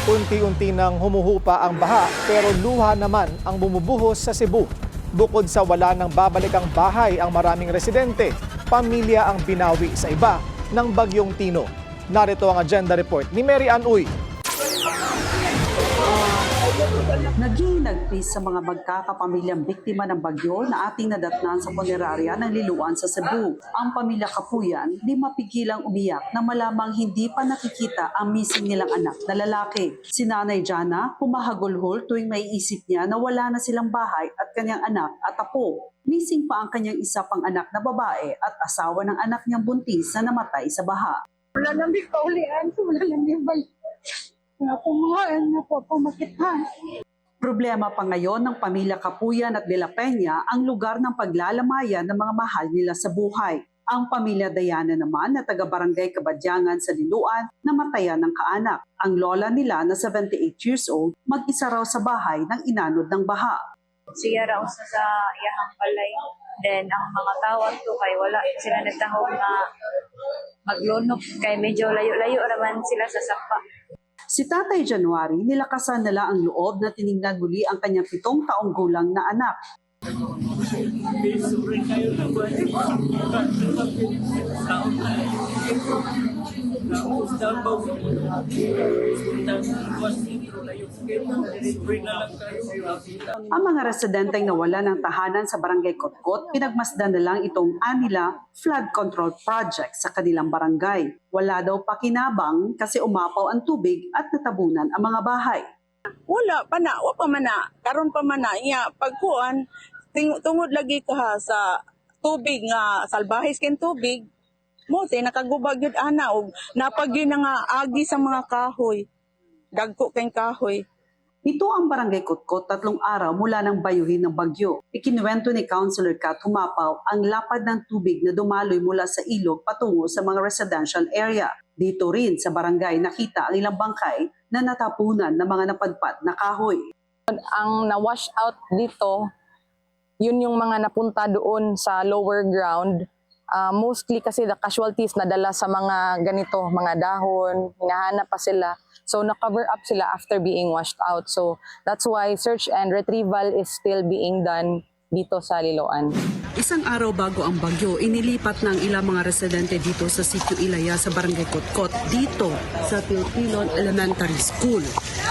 Unti-unti nang humuhupa ang baha pero luha naman ang bumubuhos sa Cebu. Bukod sa wala nang babalikang bahay ang maraming residente, pamilya ang binawi sa iba ng Bagyong Tino. Narito ang agenda report ni Mary Ann Uy. Naging nagpis sa mga magkakapamilyang biktima ng bagyo na ating nadatnan sa punerarya ng Liloan sa Cebu. Ang pamilya Kapuyan di mapigilang umiyak na malamang hindi pa nakikita ang missing nilang anak na lalaki. Si Nanay Jana humahagulhol tuwing maiisip niya na wala na silang bahay at kanyang anak at apo. Missing pa ang kanyang isa pang anak na babae at asawa ng anak niyang buntis na namatay sa baha. Wala nang di kaulian, wala nang di balik. Nga pumahaan na po pumakitan. Problema pa ngayon ng pamilya Kapuyan at De La Peña ang lugar ng paglalamayan ng mga mahal nila sa buhay. Ang pamilya Dayana naman na taga-barangay Kabadyangan sa Liloan namatayan ng kaanak. Ang lola nila na 78 years old mag-isa raw sa bahay ng inanod ng baha. Siya raw sa iyahang palay. Then ang mga tawag to kay wala sila nagtahog na maglunok kay medyo layo-layo naman sila sa sapa. Si Tatay January nilakasan nila ang loob na tiningnan muli ang kanyang 7 taong gulang na anak. Ang mga residenteng nawala ng tahanan sa Barangay Kotkot, pinagmasdan na lang itong anila flood control project sa kanilang barangay. Wala daw pakinabang kasi umapaw ang tubig at natabunan ang mga bahay. Wala pa na, wa pa man na, karon pa man na, iya, pagkuan, tungod lagi ka sa tubig nga, salbahis ken tubig, mo, nakagubag yun ana, o napagyo na nga agi sa mga kahoy, dagko keng kahoy. Ito ang Barangay Kotkot 3 araw mula ng bayuhin ng bagyo. Ikinuwento ni Councilor Kat Humapaw ang lapad ng tubig na dumaloy mula sa ilog patungo sa mga residential area. Dito rin sa barangay nakita ang ilang bangkay na natapunan ng mga napadpad na kahoy. Ang na-wash out dito, yun yung mga napunta doon sa lower ground. Mostly kasi the casualties nadala sa mga ganito, mga dahon, hinahanap pa sila. So na-cover up sila after being washed out. So that's why search and retrieval is still being done dito sa Liloan. Isang araw bago ang bagyo, inilipat ng ilang mga residente dito sa Sitio Ilaya sa Barangay Kotkot, dito sa Tiltilon Elementary School.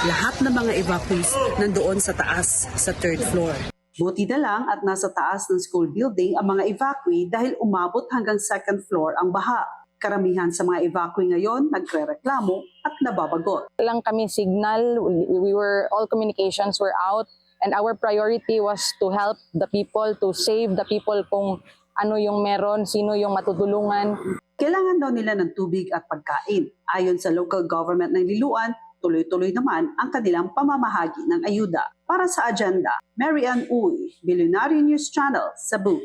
Lahat ng mga evacuees nandoon sa taas, sa 3rd floor. Buti na lang at nasa taas ng school building ang mga evacuee dahil umabot hanggang 2nd floor ang baha. Karamihan sa mga evacuee ngayon nagrereklamo at nababagot. Lang kami signal, all communications were out. And our priority was to help the people, to save the people kung ano yung meron, sino yung matutulungan. Kailangan daw nila ng tubig at pagkain. Ayon sa local government ng Liloan, tuloy-tuloy naman ang kanilang pamamahagi ng ayuda. Para sa agenda, Mary Ann Uy, Billionaire News Channel, Cebu.